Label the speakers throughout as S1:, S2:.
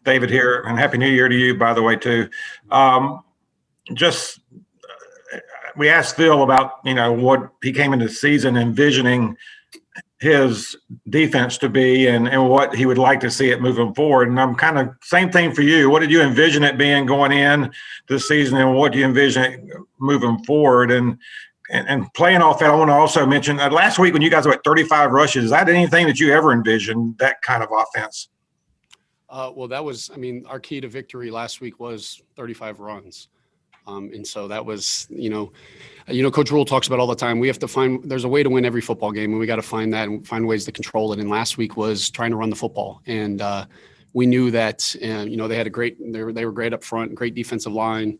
S1: David here, and Happy New Year to you, by the way, too. Just we asked Phil about, what he came into the season envisioning his defense to be and what he would like to see it moving forward. And I'm kind of same thing for you. What did you envision it being going in this season, and what do you envision it moving forward? And playing off that, I want to also mention last week when you guys were at 35 rushes, is that anything that you ever envisioned, that kind of offense?
S2: Well, that was, our key to victory last week was 35 runs. And so that was, Coach Rule talks about all the time. We have to there's a way to win every football game, and we got to find that and find ways to control it. And last week was trying to run the football. And we knew that, they had they were great up front, great defensive line.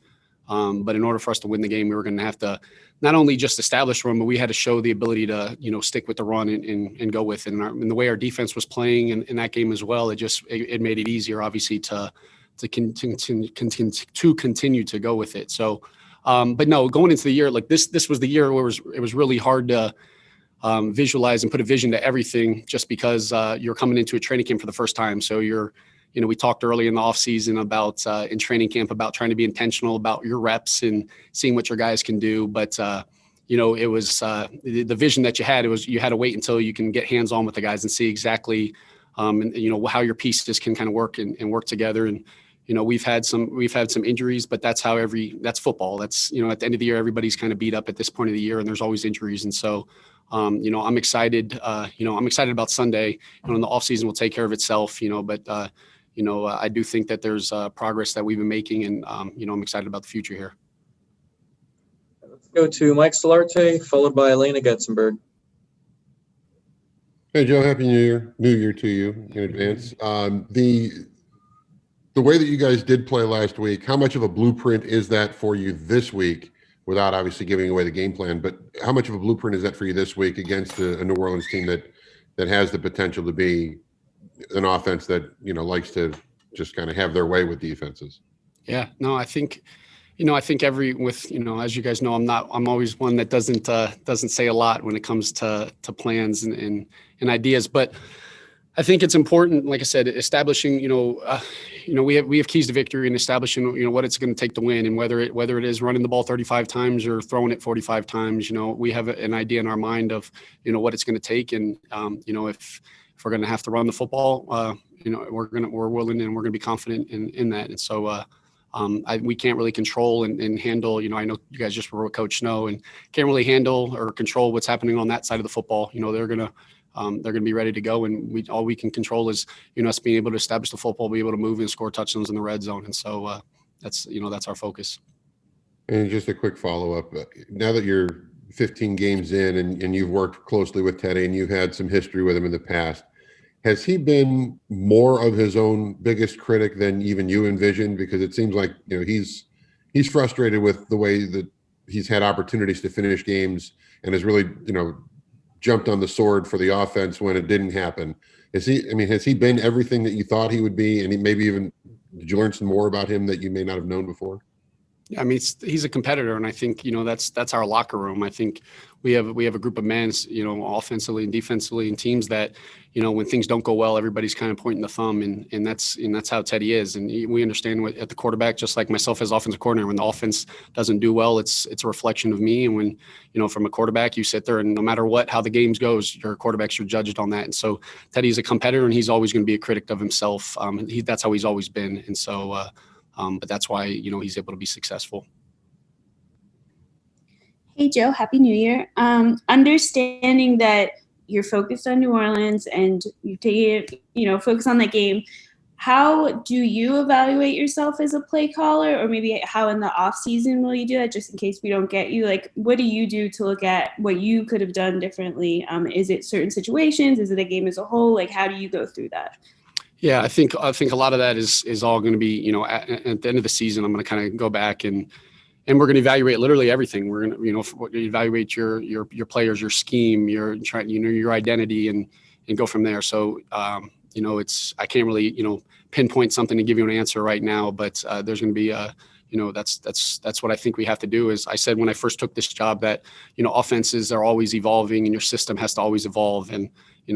S2: But in order for us to win the game, we were going to have to not only just establish run, but we had to show the ability to, stick with the run and go with it. And the way our defense was playing in that game as well, it made it easier, obviously, to continue to go with it. So, but no, going into the year, like this was the year where it was really hard to visualize and put a vision to everything, just because you're coming into a training camp for the first time. So we talked early in the off season about in training camp about trying to be intentional about your reps and seeing what your guys can do. But it was the vision that you had. You had to wait until you can get hands on with the guys and see exactly how your pieces can kind of work and work together. And we've had some injuries, but that's football. That's, at the end of the year, everybody's kind of beat up at this point of the year, and there's always injuries. And so, I'm excited. I'm excited about Sunday. The offseason will take care of itself, but, I do think that there's progress that we've been making, and, I'm excited about the future here.
S3: Let's go to Mike Celarte, followed by Elena Getzenberg.
S4: Hey, Joe, Happy New Year. New Year to you in advance. The way that you guys did play last week, how much of a blueprint is that for you this week, without obviously giving away the game plan, but how much of a blueprint is that for you this week against a New Orleans team that has the potential to be an offense that, likes to just kind of have their way with defenses? Yeah,
S2: no, I think as you guys know, I'm always one that doesn't say a lot when it comes to plans and ideas, but I think it's important, like I said, establishing, we have keys to victory and establishing, what it's going to take to win, and whether it is running the ball 35 times or throwing it 45 times, we have an idea in our mind of, what it's going to take. And, if we're going to have to run the football, we're willing and we're going to be confident in that. And so, we can't really control and handle, I know you guys just were with Coach Snow and can't really handle or control what's happening on that side of the football. They're going to be ready to go, and all we can control is, us being able to establish the football, be able to move and score touchdowns in the red zone. And so that's our focus.
S4: And just a quick follow-up. Now that you're 15 games in and you've worked closely with Teddy and you've had some history with him in the past, has he been more of his own biggest critic than even you envisioned? Because it seems like, he's frustrated with the way that he's had opportunities to finish games and has really, jumped on the sword for the offense when it didn't happen. Has he been everything that you thought he would be? And maybe even, did you learn some more about him that you may not have known before?
S2: Yeah, he's a competitor, and I think that's our locker room. I think we have a group of men, offensively and defensively, and teams that, when things don't go well, everybody's kind of pointing the thumb, and that's how Teddy is. And we understand at the quarterback, just like myself as offensive coordinator, when the offense doesn't do well, it's a reflection of me. And when from a quarterback, you sit there, and no matter how the games goes, your quarterbacks are judged on that. And so Teddy's a competitor, and he's always going to be a critic of himself. That's how he's always been, and so. But that's why, he's able to be successful.
S5: Hey, Joe, Happy New Year. Understanding that you're focused on New Orleans and you take it, focus on that game, how do you evaluate yourself as a play caller, or maybe how in the off season will you do that, just in case we don't get you? Like, what do you do to look at what you could have done differently? Is it certain situations? Is it a game as a whole? Like, how do you go through that?
S2: Yeah, I think a lot of that is all going to be, at the end of the season, I'm going to kind of go back and we're going to evaluate literally everything. We're going to, evaluate your players, your scheme, your identity, and go from there. So, I can't really, pinpoint something to give you an answer right now, but there's going to be that's what I think we have to do. Is I said when I first took this job that, offenses are always evolving and your system has to always evolve. And,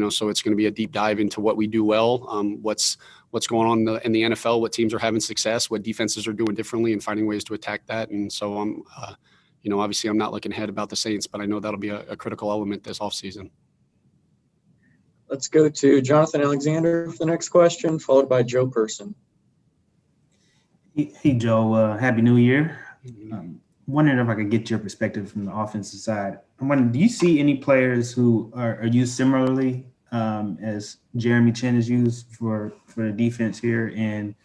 S2: so it's going to be a deep dive into what we do well, what's what's going on in the NFL, what teams are having success, what defenses are doing differently, and finding ways to attack that. And so obviously I'm not looking ahead about the Saints, but I know that'll be a critical element this offseason.
S3: Let's go to Jonathan Alexander for the next question, followed by Joe Person.
S6: Hey, Joe. Happy New Year. Wondering if I could get your perspective from the offensive side. I'm wondering, do you see any players who are used similarly as Jeremy Chin is used for the defense here? And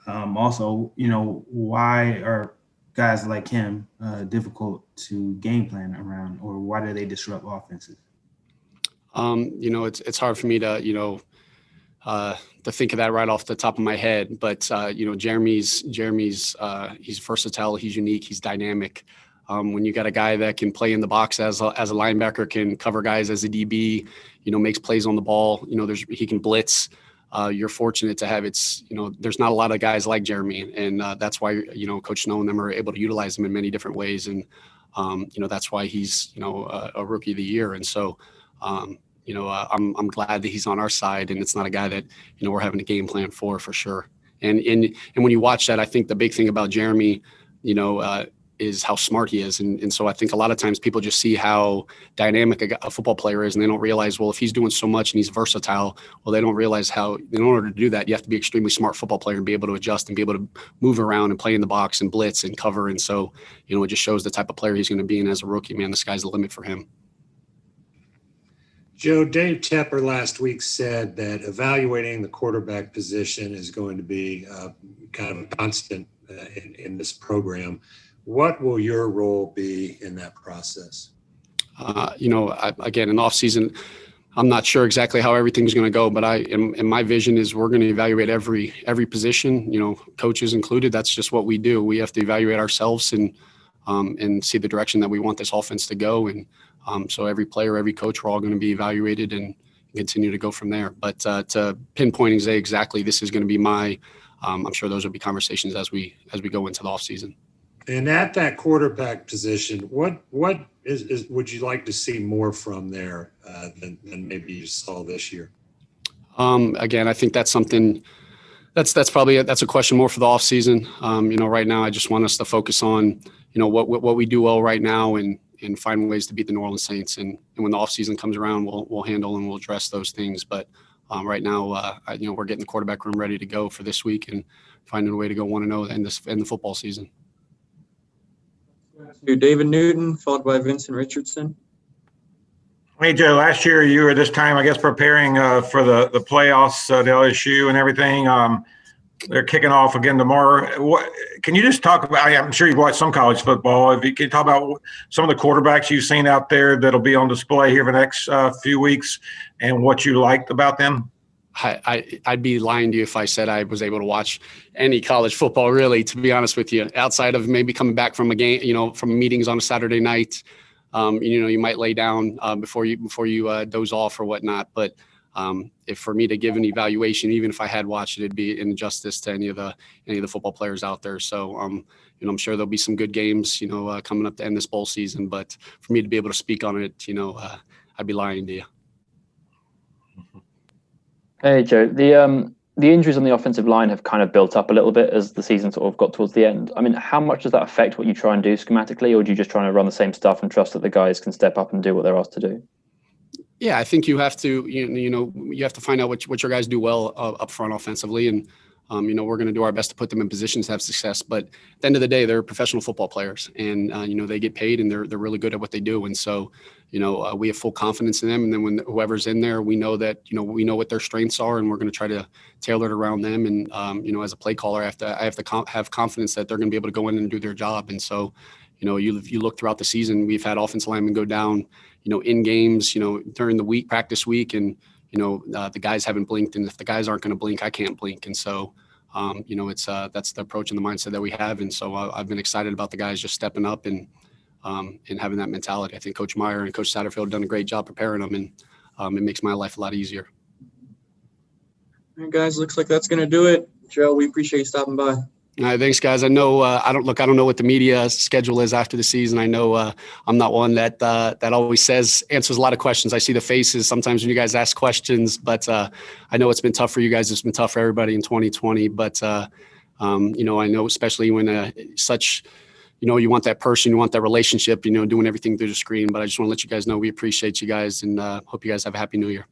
S6: also, why are guys like him difficult to game plan around, or why do they disrupt offenses?
S2: It's hard for me to think of that right off the top of my head, but Jeremy's he's versatile, he's unique, he's dynamic. When you got a guy that can play in the box as a linebacker, can cover guys as a DB, makes plays on the ball, he can blitz. You're fortunate to have there's not a lot of guys like Jeremy, and that's why Coach Snow and them are able to utilize him in many different ways, and that's why he's a rookie of the year. And so I'm glad that he's on our side, and it's not a guy that we're having a game plan for sure. And when you watch that, I think the big thing about Jeremy, is how smart he is. And so I think a lot of times people just see how dynamic a football player is, and they don't realize, well, if he's doing so much and he's versatile, well, they don't realize how, in order to do that, you have to be an extremely smart football player and be able to adjust and be able to move around and play in the box and blitz and cover. And so, it just shows the type of player he's going to be. And as a rookie, man, the sky's the limit for him.
S7: Joe, Dave Tepper last week said that evaluating the quarterback position is going to be kind of a constant in this program. What will your role be in that process?
S2: Again, in the offseason, I'm not sure exactly how everything's going to go, but in my vision is we're going to evaluate every position, coaches included. That's just what we do. We have to evaluate ourselves and see the direction that we want this offense to go. And so every player, every coach, we're all going to be evaluated and continue to go from there. But to pinpoint and say exactly this is going to be I'm sure those will be conversations as we go into the offseason.
S7: And at that quarterback position, what would you like to see more from there than maybe you saw this year?
S2: Again, I think that's something that's a question more for the offseason. Right now, I just want us to focus on what we do well right now and find ways to beat the New Orleans Saints. And when the offseason comes around, we'll handle and we'll address those things. But right now, we're getting the quarterback room ready to go for this week and finding a way to go 1-0 in the football season.
S3: To David Newton, followed by Vincent Richardson.
S1: Hey, Joe, last year you were this time, I guess, preparing for the playoffs, the LSU and everything. They're kicking off again tomorrow. Can you just talk about, I'm sure you've watched some college football. If you can talk about some of the quarterbacks you've seen out there that'll be on display here for the next few weeks and what you liked about them?
S2: I'd be lying to you if I said I was able to watch any college football, really, to be honest with you, outside of maybe coming back from a game, from meetings on a Saturday night. You might lay down before you doze off or whatnot. But if for me to give an evaluation, even if I had watched it, it'd be injustice to any of the football players out there. So, I'm sure there'll be some good games, coming up to end this bowl season. But for me to be able to speak on it, I'd be lying to you.
S8: Hey, Joe. The injuries on the offensive line have kind of built up a little bit as the season sort of got towards the end. I mean, how much does that affect what you try and do schematically, or do you just try to run the same stuff and trust that the guys can step up and do what they're asked to do?
S2: Yeah, I think you have to, you have to find out what your guys do well up front offensively. And, we're going to do our best to put them in positions to have success. But at the end of the day, they're professional football players and, they get paid and they're really good at what they do. And so, we have full confidence in them. And then when whoever's in there, we know that, we know what their strengths are and we're going to try to tailor it around them. And, as a play caller, I have to have confidence that they're going to be able to go in and do their job. And so, you look throughout the season, we've had offensive linemen go down, in games, during the practice week. And, the guys haven't blinked. And if the guys aren't going to blink, I can't blink. And so, that's the approach and the mindset that we have. And so I've been excited about the guys just stepping up and having that mentality. I think Coach Meyer and Coach Satterfield have done a great job preparing them, and it makes my life a lot easier.
S3: All right, guys, looks like that's going to do it. Joe, we appreciate you stopping by.
S2: Thanks, guys. I know I don't know what the media schedule is after the season. I know I'm not one that always answers a lot of questions. I see the faces sometimes when you guys ask questions, but I know it's been tough for you guys. It's been tough for everybody in 2020. But you know, I know especially when you want that person, you want that relationship, doing everything through the screen. But I just want to let you guys know we appreciate you guys and hope you guys have a happy New Year.